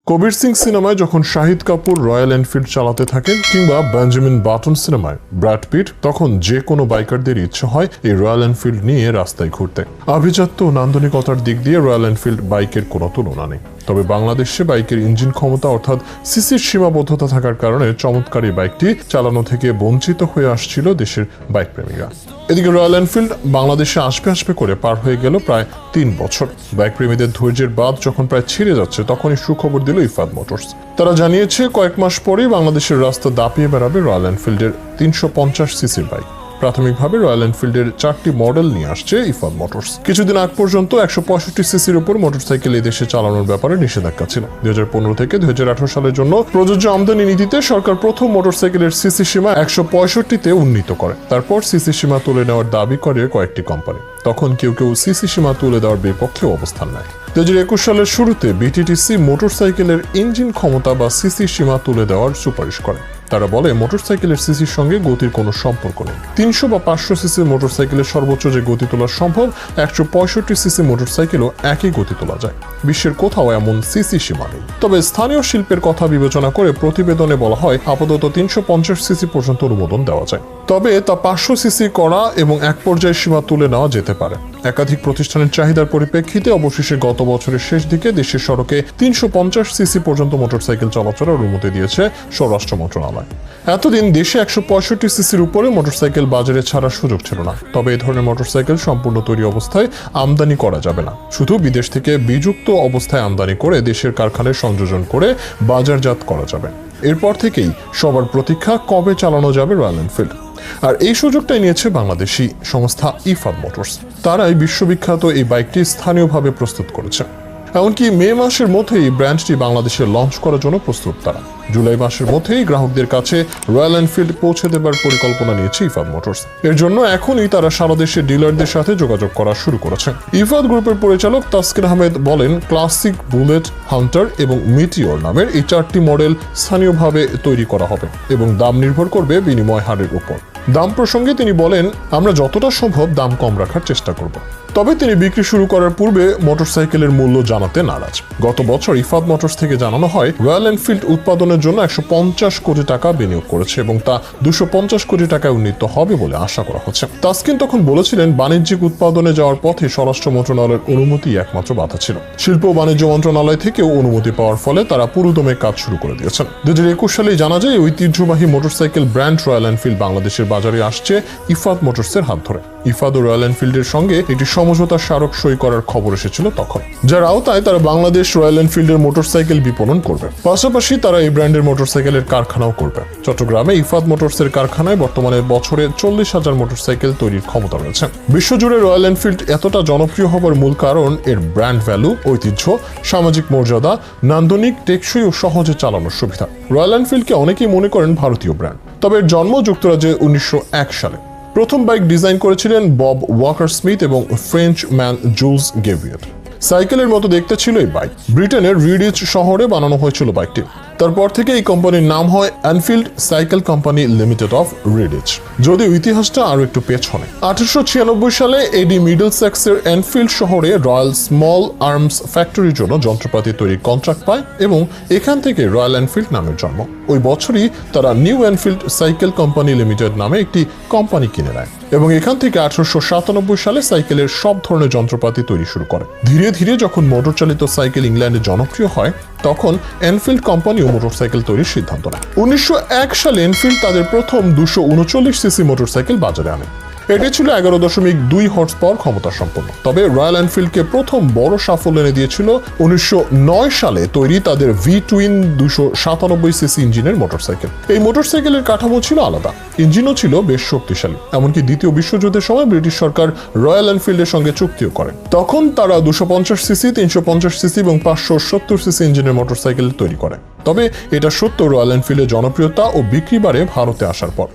কবির সিং সিনেমায় যখন Shahid Kapoor royal Enfield চালাতে থাকেন কিংবা বেঞ্জামিন বাটন সিনেমায় ব্র্যাড পিট, তখন যে কোনো বাইকারদের ইচ্ছে হয় এই রয়্যাল এনফিল্ড নিয়ে রাস্তায় ঘুরতে। আভিজাত্য ও নান্দনিকতার দিক দিয়ে রয়্যাল এনফিল্ড বাইকের কোনো তুলনা নেই। তবে বাংলাদেশে বাইকের ইঞ্জিন ক্ষমতা অর্থাৎ সিসির সীমাবদ্ধতা থাকার কারণে চমৎকার এই বাইকটি চালানো থেকে বঞ্চিত হয়ে আসছিল দেশের বাইক প্রেমীরা। এদিকে রয়্যাল এনফিল্ড বাংলাদেশে আসবে করে পার হয়ে গেল প্রায় ৩ বছর। বাইক প্রেমীদের ধৈর্যের বাঁধ যখন প্রায় ছিঁড়ে যাচ্ছে, তখনই সুখবর দিল ইফাদ মোটরস। তারা জানিয়েছে কয়েক মাস পরেই বাংলাদেশের রাস্তা দাপিয়ে বেড়াবে রয়্যাল এনফিল্ডের ৩৫০ সিসির বাইক। প্রাথমিকভাবে রয়্যাল এনফিল্ডের 4টি মডেল নিয়ে আসছে ইফাদ মোটরস। কিছুদিন আগ পর্যন্ত 165 সিসির উপর মোটরসাইকেল এই দেশে চালানোর ব্যাপারে নিষেধাজ্ঞা ছিল। 2015 থেকে 2018 সালের জন্য প্রযোজ্য আমদানি নীতিতে সরকার প্রথম মোটরসাইকেলের সিসি সীমা 165-তে উন্নীত করে। তারপর সিসি সীমা তুলে নেওয়ার দাবি করে কয়েকটি কোম্পানি। তখন কেউ সিসি সীমা তুলে দেওয়ার বিপক্ষে অবস্থান নেয়। 2021 সালের শুরুতে বিটিটিসি মোটরসাইকেলের ইঞ্জিন ক্ষমতা বা সিসি সীমা তুলে দেওয়ার সুপারিশ করে। তারা বলে মোটরসাইকেলের সিসির সঙ্গে গতির কোনো সম্পর্ক নেই। 300 বা 500 সিসি মোটরসাইকেলের সর্বোচ্চ যে গতি তোলা সম্ভব, 165 সিসি মোটরসাইকেলও একই গতি তোলা যায়। বিশ্বের কোথাও এমন সিসি সীমা নেই। তবে স্থানীয় শিল্পের কথা বিবেচনা করে প্রতিবেদনে বলা হয় আপাতত 350 সিসি পর্যন্ত অনুমোদন দেওয়া যায়। তবে তা 500 সিসি করা এবং এক পর্যায়ে সীমা তুলে নেওয়া যেতে পারে। একাধিক প্রতিষ্ঠানের চাহিদার পরিপ্রেক্ষিতে অবশেষে গত বছরের শেষ দিকে দেশের সড়কে 350 সিসি পর্যন্ত মোটরসাইকেল চলাচলের অনুমতি দিয়েছে স্বরাষ্ট্র মন্ত্রণালয়। এতদিন দেশে 165 সিসির উপরে মোটরসাইকেল বাজারে ছাড়ার সুযোগ ছিল না। তবে এই ধরনের মোটরসাইকেল সম্পূর্ণ তৈরি অবস্থায় আমদানি করা যাবে না। শুধু বিদেশ থেকে বিযুক্ত অবস্থায় আমদানি করে দেশের কারখানায় সংযোজন করে বাজারজাত করা যাবে। এরপর থেকেই সবার প্রতীক্ষা কবে চালানো যাবে রয়্যাল এনফিল্ড। আর এই সুযোগটাই নিয়েছে বাংলাদেশি সংস্থা ইফাদ মোটরস। তারাই বিশ্ববিখ্যাত এই বাইকটি স্থানীয়ভাবে প্রস্তুত করেছে। এমনকি মে মাসের মধ্যেই ব্র্যান্ডটি বাংলাদেশে লঞ্চ করার জন্য প্রস্তুত তারা। জুলাই মাসের মধ্যেই গ্রাহকদের কাছে রয়্যাল এনফিল্ড পৌঁছে দেবার পরিকল্পনা নিয়েছে ইফাদ মোটরস। এর জন্য এখনই তারা সারা দেশের ডিলারদের সাথে যোগাযোগ করা শুরু করেছে। ইফাদ গ্রুপের পরিচালক তাসকির আহমেদ বলেন, ক্লাসিক, বুলেট, হান্টার এবং মিটিওর নামের এই 4টি মডেল স্থানীয়ভাবে তৈরি করা হবে এবং দাম নির্ভর করবে বিনিময় হারের উপর। দাম প্রসঙ্গে তিনি বলেন, আমরা যতটা সম্ভব দাম কম রাখার চেষ্টা করব। তবে তিনি বিক্রি শুরু করার পূর্বে মোটরসাইকেলের মূল্য জানাতে নারাজ। গত বছর ইফাদ মোটরস থেকে জানানো হয় রয়্যাল এনফিল্ড উৎপাদনের জন্য 150 কোটি টাকা বিনিয়োগ করেছে এবং তা 250 কোটি টাকায় উন্নীত হবে বলে আশা করা হচ্ছে। তাসকিন তখন বলেছিলেন, বাণিজ্যিক উৎপাদনে যাওয়ার পথে স্বরাষ্ট্র মন্ত্রণালয়ের অনুমতি একমাত্র বাধা ছিল। শিল্প ও বাণিজ্য মন্ত্রণালয় থেকেও অনুমতি পাওয়ার ফলে তারা পুরোদমে কাজ শুরু করে দিয়েছেন। 2021 সালেই জানা যায় ঐতিহ্যবাহী মোটরসাইকেল ব্র্যান্ড রয়্যাল এনফিল্ড বাংলাদেশের বাজারে আসছে ইফাদ মোটরসের হাত ধরে। ইফাদ ও রয়্যাল এনফিল্ডের সঙ্গে একটি সমঝোতা স্মারক সই করার খবর এসেছিল তখন, যার আওতায় তারা বাংলাদেশ রয়্যাল এনফিল্ডের মোটরসাইকেল বিপণন করবে। পাশাপাশি তারা এই ব্র্যান্ডের মোটরসাইকেলের কারখানাও করবে। চট্টগ্রামে ইফাদ মোটরসের কারখানায় বর্তমানে বছরে 40,000 মোটরসাইকেল তৈরির ক্ষমতা রয়েছে। বিশ্বজুড়ে রয়্যাল এনফিল্ড এতটা জনপ্রিয় হবার মূল কারণ এর ব্র্যান্ড ভ্যালু, ঐতিহ্য, সামাজিক মর্যাদা, নান্দনিক, টেকসই ও সহজে চালানোর সুবিধা। রয়্যাল এনফিল্ডকে অনেকেই মনে করেন ভারতীয় ব্র্যান্ড। তবে এর জন্ম যুক্তরাজ্যে 1901 সালে। প্রথম বাইক ডিজাইন করেছিলেন বব ওয়াকার স্মিথ এবং ফ্রেঞ্চ ম্যান জুলস গেভিয়েট। সাইকেলের মতো দেখতে ছিল এই বাইক। ব্রিটেনের রিডিচ শহরে বানানো হয়েছিল বাইকটি। তারপর থেকে এই কোম্পানির নাম হয় Enfield Cycle Company Limited of Redditch. যদিও ইতিহাসটা আরো একটু পেছনে। 1896 সালে এডি মিডলসেক্সের এনফিল্ড শহরে রয়্যাল স্মল আর্মস ফ্যাক্টরির জন্য যন্ত্রপাতি তৈরির কন্ট্রাক্ট পায় এবং এখান থেকে রয়্যাল এনফিল্ড নামের জন্ম। ওই বছরই তারা new Enfield Cycle Company limited নামে একটি কোম্পানি কিনে নেয় এবং এখান থেকে 1897 সালে সাইকেলের সব ধরনের যন্ত্রপাতি তৈরি শুরু করে। ধীরে ধীরে যখন মোটর চালিত সাইকেল ইংল্যান্ডে জনপ্রিয় হয়, তখন এনফিল্ড কোম্পানিও মোটরসাইকেল তৈরির সিদ্ধান্ত নেয়। 1901 সালে এনফিল্ড তাদের প্রথম 239 সিসি মোটরসাইকেল বাজারে আনে। এটি ছিল 11.2 হর্স পাওয়ার ক্ষমতা সম্পন্ন। তবে রয়্যাল এনফিল্ডকে প্রথম বড় সাফল্য এনে দিয়েছিল 1909 সালে তৈরি তাদের ভি টুইন 297 সিসি ইঞ্জিনের মোটরসাইকেল। এই মোটরসাইকেলের কাঠামো ছিল আলাদা, ইঞ্জিনও ছিল বেশ শক্তিশালী। এমনকি দ্বিতীয় বিশ্বযুদ্ধের সময় ব্রিটিশ সরকার রয়্যাল এনফিল্ডের সঙ্গে চুক্তিও করে। তখন তারা 250 সিসি, 350 সিসি এবং 570 সিসি ইঞ্জিনের মোটরসাইকেল তৈরি করে। তবে এটা সত্য, রয়্যাল এনফিল্ডের জনপ্রিয়তা ও বিক্রি বাড়ে ভারতে আসার পর।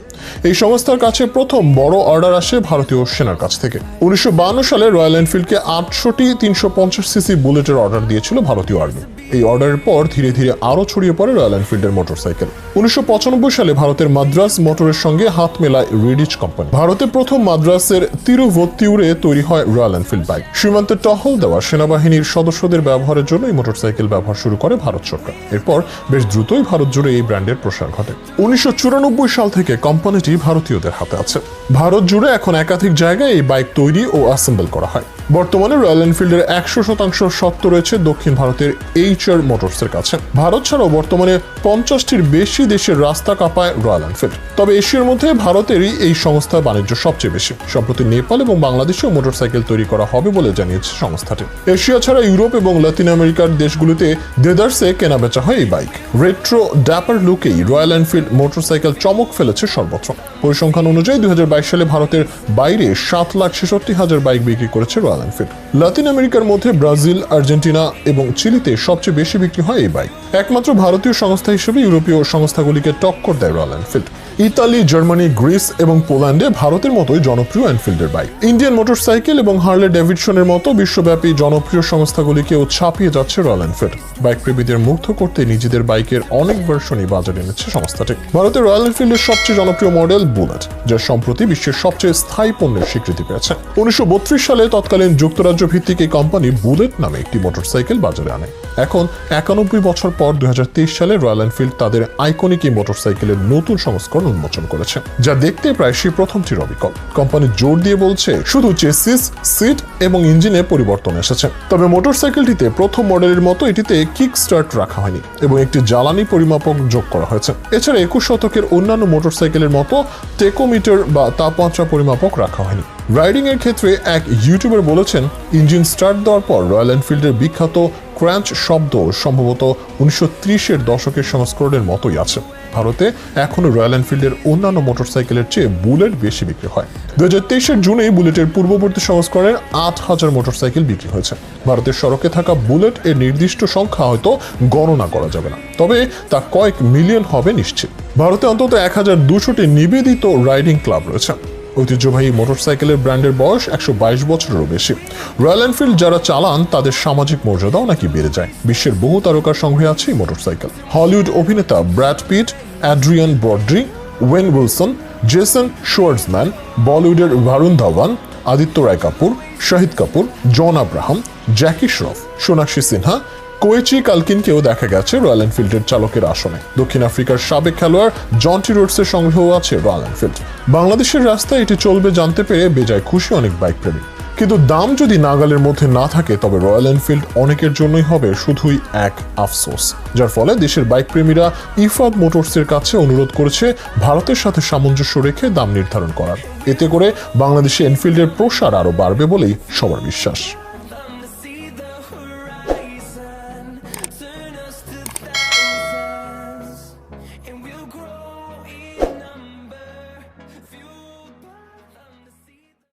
এই সংস্থার কাছে প্রথম বড় অর্ডার আসে ভারতীয় সেনার কাছ থেকে। 1952 সালে রয়্যাল এনফিল্ডকে 800টি 350 সিসি বুলেটের অর্ডার দিয়েছিল ভারতীয় আর্মি। এই অর্ডারের পর ধীরে ধীরে আরও ছড়িয়ে পড়ে রয়্যাল এনফিল্ডের মোটরসাইকেল। 1995 সালে ভারতের মাদ্রাজ মোটরের সঙ্গে হাত মেলায় রিডিচ কোম্পানি। ভারতে প্রথম মাদ্রাসের তিরুভত্তিউরে তৈরি হয় রয়্যাল এনফিল্ড বাইক। সীমান্তে টহল দেওয়া সেনাবাহিনীর সদস্যদের ব্যবহারের জন্য এই মোটরসাইকেল ব্যবহার শুরু করে ভারত সরকার। এরপর বেশ দ্রুতই ভারত জুড়ে এই ব্র্যান্ডের প্রসার ঘটে। 1994 সাল থেকে কোম্পানিটি ভারতীয়দের হাতে আছে। ভারত জুড়ে এখন একাধিক জায়গায় এই বাইক তৈরি ও অ্যাসেম্বল করা হয়। বর্তমানে রয়্যাল এনফিল্ডের 100% স্বত্ব রয়েছে দক্ষিণ ভারতের এইচআর মোটরসের কাছে। ভারত ছাড়াও বর্তমানে 50টির বেশি দেশের রাস্তা কাঁপায় রয়্যাল এনফিল্ড। তবে এশিয়ার মধ্যে ভারতেরই এই সংস্থার বাণিজ্য সবচেয়ে বেশি। সম্প্রতি নেপাল এবং বাংলাদেশেও মোটরসাইকেল তৈরি করা হবে বলে জানিয়েছে সংস্থাটি। এশিয়া ছাড়া ইউরোপ এবং লাতিন আমেরিকার দেশগুলোতে দেদারসে কেনাবেচা হয় এই বাইক। রেট্রো ড্যাপার লুকেই রয়্যাল এনফিল্ড মোটরসাইকেল চমক ফেলেছে সর্বত্র। পরিসংখ্যান অনুযায়ী 2022 সালে ভারতের বাইরে 7,66,000 বাইক বিক্রি করেছে রয়্যাল এনফিল্ড। লাতিন আমেরিকার মধ্যে ব্রাজিল, আর্জেন্টিনা এবং চিলিতে সবচেয়ে বেশি বিক্রি হয় এই বাইক। একমাত্র ভারতীয় সংস্থা হিসেবে ইউরোপীয় সংস্থাগুলিকে টক্কর দেয় royal Enfield. Italy, Germany, Greece এবং পোল্যান্ডে ভারতের মতোই জনপ্রিয় এনফিল্ডের বাইক। ইন্ডিয়ান মোটরসাইকেল এবং হার্লে ডেভিডসনের মতো বিশ্বব্যাপী জনপ্রিয় সংস্থাগুলিকেও ছাপিয়ে যাচ্ছে রয়্যাল এনফিল্ড। বাইক প্রেমীদের মুগ্ধ করতে নিজেদের বাইকের অনেক ভার্সনই বাজারে এনেছে সংস্থাটি। ভারতের রয়্যাল এনফিল্ডের সবচেয়ে জনপ্রিয় মডেল বুলেট, যা সম্প্রতি বিশ্বের সবচেয়ে স্থায়ী পণ্যের স্বীকৃতি পেয়েছে। 1932 সালে তৎকালীন যুক্তরাজ্য ভিত্তিক এই কোম্পানি বুলেট নামে একটি মোটরসাইকেল বাজারে আনে। এখন 91 বছর পর 2023 সালে রয়্যাল এনফিল্ড তাদের আইকনিক এই মোটরসাইকেলের নতুন সংস্করণ উন্মোচন করেছে, যা দেখতে প্রায় সেই প্রথমটির অবিকল। কোম্পানি জোর দিয়ে বলছে শুধু চেসিস, সিট এবং ইঞ্জিনে পরিবর্তন এসেছে। তবে মোটরসাইকেলটিতে প্রথম মডেলের মতো এটিতে কিক স্টার্ট রাখা হয়নি এবং একটি জ্বালানি পরিমাপক যোগ করা হয়েছে। এছাড়া 21 শতকের অন্যান্য মোটরসাইকেলের মতো টেকোমিটার বা তাপমাত্রা পরিমাপক রাখা হয়নি। রাইডিং এর ক্ষেত্রে এক ইউটিউবার বলেছেন, ইঞ্জিন স্টার্ট দেওয়ার পর রয়্যাল এনফিল্ডের বিখ্যাত ক্র্যাঞ্চ শব্দ সম্ভবত 1930-এর দশকের সংস্করণের মতোই আছে। ভারতে এখনো রয়্যাল এনফিল্ডের অন্যান্য মোটরসাইকেলের চেয়ে বুলেট বেশি বিক্রি হয়। 2023-এর জুনে বুলেটের পূর্ববর্তী সংস্করণের 8,000 মোটরসাইকেল বিক্রি হয়েছে। ভারতের সড়কে থাকা বুলেট এর নির্দিষ্ট সংখ্যা হয়তো গণনা করা যাবে না, তবে তা কয়েক মিলিয়ন হবে নিশ্চিত। ভারতে অন্তত 1200টি নিবেদিত রাইডিং ক্লাব রয়েছে। ঐতিহ্যবাহী মোটরসাইকেলের ব্র্যান্ডের বয়স 122 বছরেরও বেশি। রয়্যাল এনফিল্ড যারা চালান তাদের সামাজিক মর্যাদাও নাকি বেড়ে যায়। বিশ্বের বহু তারকার সঙ্গে আছে এই মোটরসাইকেল। হলিউড অভিনেতা Brad Pitt, Adrien Brody, Owen Wilson, Jason Schwartzman, বলিউডের ভারুণ ধাওয়ান, আদিত্য রায় কাপুর, শাহিদ কাপুর, জন আব্রাহাম, জ্যাকি শ্রফ, সোনাক্ষী সিনহা, কোয়েচি কালকিনকেও দেখা গেছে রয়্যাল এনফিল্ডের চালকের আসনে। দক্ষিণ আফ্রিকার সাবেক খেলোয়াড় জন্টি রোডসের সংগ্রহ আছে রয়্যাল এনফিল্ড। বাংলাদেশের রাস্তায় এটি চলবে জানতে পেরে বেজায় খুশি অনেক বাইক প্রেমী। কিন্তু দাম যদি নাগালের মধ্যে না থাকে তবে রয়্যাল এনফিল্ড অনেকের জন্যই হবে শুধুই এক আফসোস, যার ফলে দেশের বাইক প্রেমীরা ইফাদ মোটরসের কাছে অনুরোধ করেছে ভারতের সাথে সামঞ্জস্য রেখে দাম নির্ধারণ করার। এতে করে বাংলাদেশে এনফিল্ডের প্রসার আরও বাড়বে বলেই সবার বিশ্বাস।